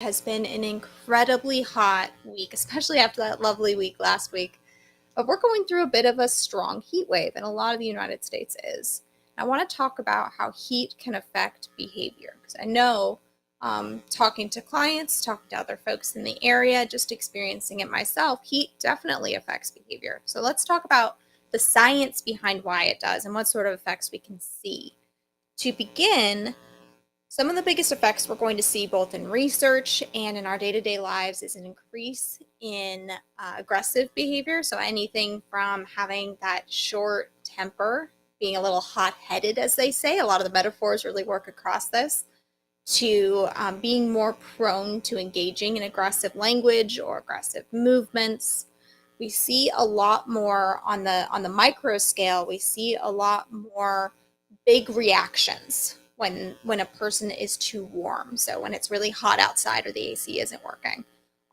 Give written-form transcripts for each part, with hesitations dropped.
Has been an incredibly hot week, especially after that lovely week last week. But we're going through a bit of a strong heat wave, and a lot of the United States is. I want to talk about how heat can affect behavior, because I know talking to clients, talking to other folks in the area, just experiencing it myself, heat definitely affects behavior. So let's talk about the science behind why it does and what sort of effects we can see. To begin, some of the biggest effects we're going to see both in research and in our day-to-day lives is an increase in aggressive behavior. So anything from having that short temper, being a little hot-headed, as they say, a lot of the metaphors really work across this, to being more prone to engaging in aggressive language or aggressive movements. We see a lot more on the micro scale. We see a lot more big reactions when a person is too warm. So when it's really hot outside or the AC isn't working.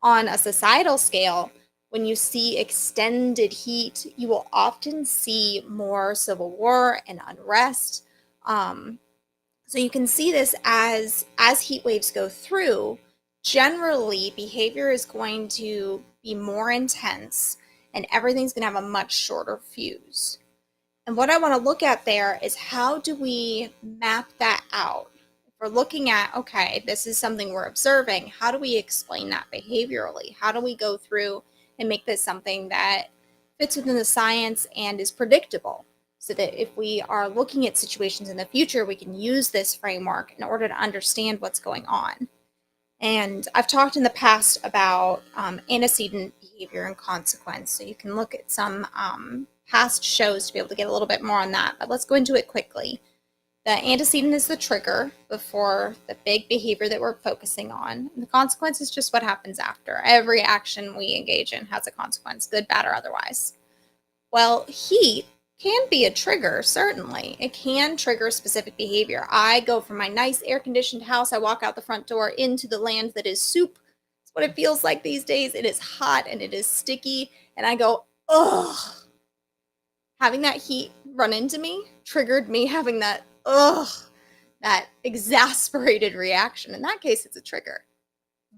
On a societal scale, when you see extended heat, you will often see more civil war and unrest. So you can see this as heat waves go through. Generally, behavior is going to be more intense and everything's going to have a much shorter fuse. And what I want to look at there is how do we map that out? If we're looking at, okay, this is something we're observing, how do we explain that behaviorally? How do we go through and make this something that fits within the science and is predictable? So that if we are looking at situations in the future, we can use this framework in order to understand what's going on. And I've talked in the past about antecedent behavior and consequence. So you can look at some past shows to be able to get a little bit more on that. But let's go into it quickly. The antecedent is the trigger before the big behavior that we're focusing on. And the consequence is just what happens after. Every action we engage in has a consequence, good, bad, or otherwise. Well, heat can be a trigger, certainly. It can trigger specific behavior. I go from my nice air-conditioned house, I walk out the front door into the land that is soup. It's what it feels like these days. It is hot and it is sticky, and I go, ugh. Having that heat run into me triggered me having that, ugh, that exasperated reaction. In that case, it's a trigger.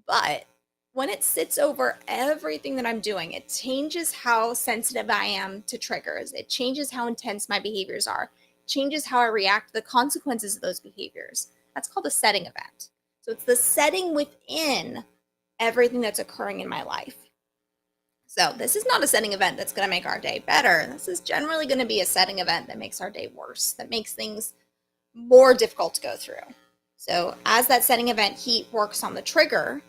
But when it sits over everything that I'm doing, it changes how sensitive I am to triggers. It changes how intense my behaviors are. It changes how I react to the consequences of those behaviors. That's called a setting event. So it's the setting within everything that's occurring in my life. So this is not a setting event that's going to make our day better. This is generally going to be a setting event that makes our day worse, that makes things more difficult to go through. So as that setting event heat works on the trigger,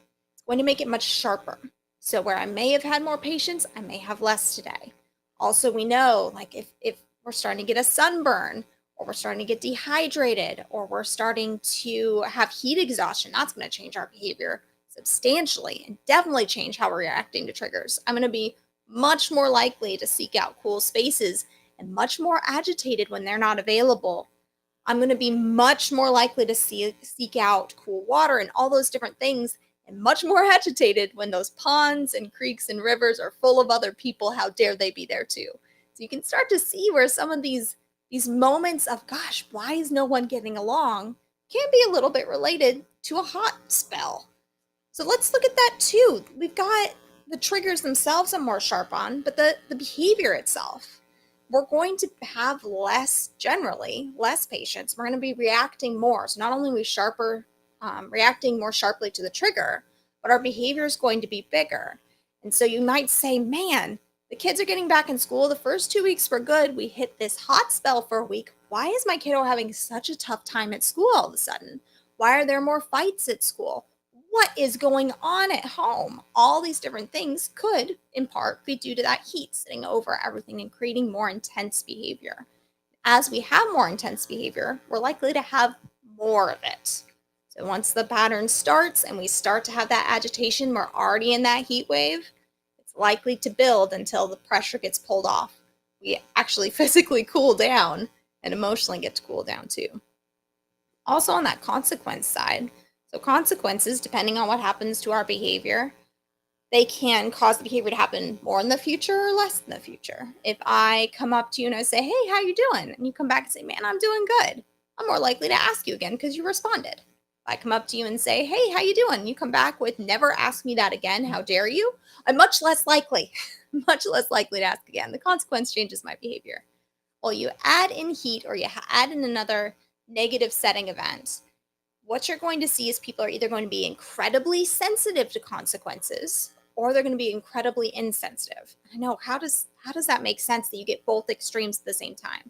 going to make it much sharper. So where I may have had more patience, I may have less today. Also, we know, like if we're starting to get a sunburn, or we're starting to get dehydrated, or we're starting to have heat exhaustion, that's going to change our behavior substantially and definitely change how we're reacting to triggers. I'm going to be much more likely to seek out cool spaces and much more agitated when they're not available. I'm going to be much more likely to seek out cool water and all those different things, and much more agitated when those ponds and creeks and rivers are full of other people. How dare they be there too? So you can start to see where some of these moments of, gosh, why is no one getting along, can be a little bit related to a hot spell. So let's look at that too. We've got the triggers themselves I'm more sharp on, but the behavior itself. We're going to have generally less patience. We're going to be reacting more. So not only are we reacting more sharply to the trigger, but our behavior is going to be bigger. And so you might say, man, the kids are getting back in school. The first 2 weeks were good. We hit this hot spell for a week. Why is my kiddo having such a tough time at school all of a sudden? Why are there more fights at school? What is going on at home? All these different things could, in part, be due to that heat sitting over everything and creating more intense behavior. As we have more intense behavior, we're likely to have more of it. So once the pattern starts and we start to have that agitation, we're already in that heat wave, it's likely to build until the pressure gets pulled off. We actually physically cool down and emotionally get to cool down too. Also on that consequence side, so consequences, depending on what happens to our behavior, they can cause the behavior to happen more in the future or less in the future. If I come up to you and I say, hey, how you doing? And you come back and say, man, I'm doing good. I'm more likely to ask you again because you responded. If I come up to you and say, hey, how you doing? You come back with, never ask me that again. How dare you? I'm much less likely, much less likely to ask again. The consequence changes my behavior. Well, you add in heat or you add in another negative setting event, what you're going to see is people are either going to be incredibly sensitive to consequences or they're going to be incredibly insensitive. I know, how does that make sense that you get both extremes at the same time?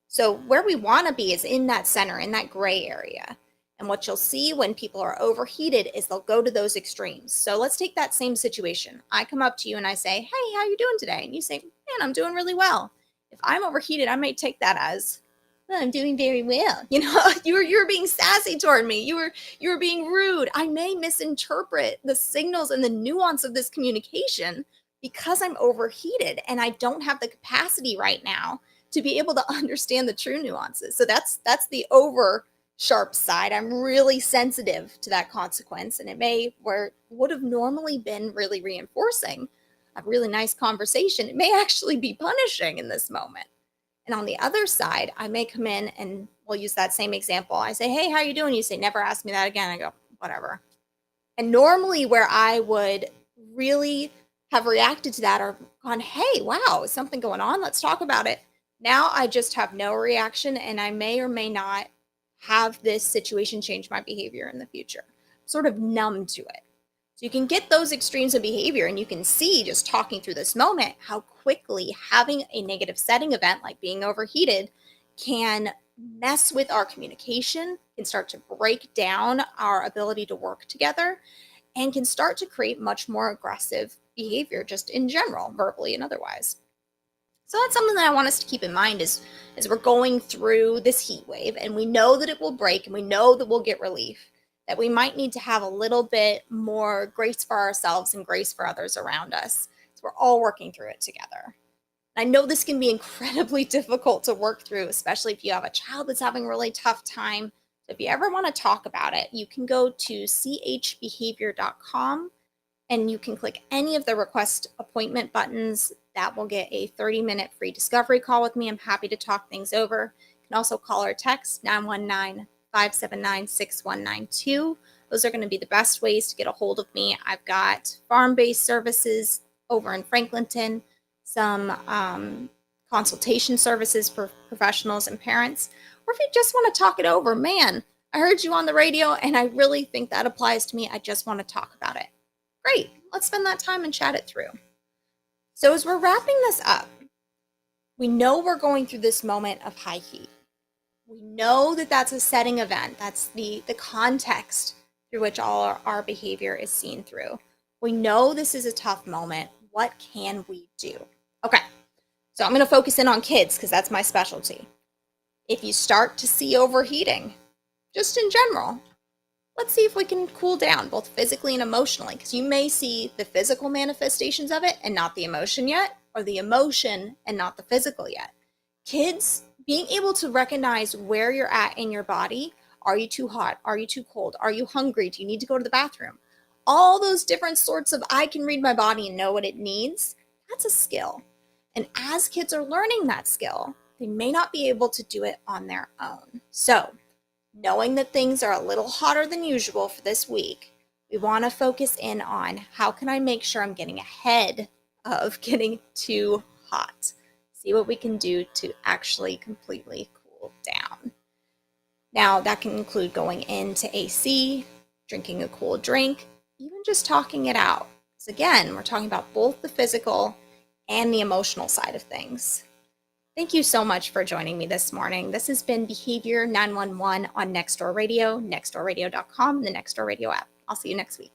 So where we want to be is in that center, in that gray area. And what you'll see when people are overheated is they'll go to those extremes. So let's take that same situation. I come up to you and I say, hey, how you doing today? And you say, man, I'm doing really well. If I'm overheated, I may take that as, well, I'm doing very well. You know, you're being sassy toward me. You were being rude. I may misinterpret the signals and the nuance of this communication because I'm overheated and I don't have the capacity right now to be able to understand the true nuances. So that's the over sharp side. I'm really sensitive to that consequence, and it may, where it would have normally been really reinforcing a really nice conversation, it may actually be punishing in this moment. And on the other side, I may come in and we'll use that same example. I say, hey, how you doing? You say, never ask me that again. I go, whatever. And normally where I would really have reacted to that or gone, hey, wow, is something going on? Let's talk about it. Now I just have no reaction, and I may or may not have this situation change my behavior in the future. I'm sort of numb to it. So you can get those extremes of behavior, and you can see just talking through this moment how quickly having a negative setting event like being overheated can mess with our communication, can start to break down our ability to work together, and can start to create much more aggressive behavior just in general, verbally and otherwise. So that's something that I want us to keep in mind as we're going through this heat wave, and we know that it will break and we know that we'll get relief, that we might need to have a little bit more grace for ourselves and grace for others around us. So we're all working through it together. I know this can be incredibly difficult to work through, especially if you have a child that's having a really tough time. So if you ever want to talk about it, you can go to chbehavior.com and you can click any of the request appointment buttons. That will get a 30-minute free discovery call with me. I'm happy to talk things over. You can also call or text 919-579-6192. Those are going to be the best ways to get a hold of me. I've got farm-based services over in Franklinton, some consultation services for professionals and parents, or if you just want to talk it over, man, I heard you on the radio and I really think that applies to me. I just want to talk about it. Great, let's spend that time and chat it through. So as we're wrapping this up, we know we're going through this moment of high heat. We know that that's a setting event. That's the context through which all our behavior is seen through. We know this is a tough moment. What can we do? Okay, so I'm going to focus in on kids because that's my specialty. If you start to see overheating, just in general, let's see if we can cool down both physically and emotionally, because you may see the physical manifestations of it and not the emotion yet, or the emotion and not the physical yet. Kids, being able to recognize where you're at in your body. Are you too hot? Are you too cold? Are you hungry? Do you need to go to the bathroom? All those different sorts of, I can read my body and know what it needs. That's a skill. And as kids are learning that skill, they may not be able to do it on their own. So knowing that things are a little hotter than usual for this week, we want to focus in on how can I make sure I'm getting ahead of getting too hot. See what we can do to actually completely cool down. Now, that can include going into AC, drinking a cool drink, even just talking it out. Because again, we're talking about both the physical and the emotional side of things. Thank you so much for joining me this morning. This has been Behavior 911 on Nextdoor Radio, nextdoorradio.com, and the Nextdoor Radio app. I'll see you next week.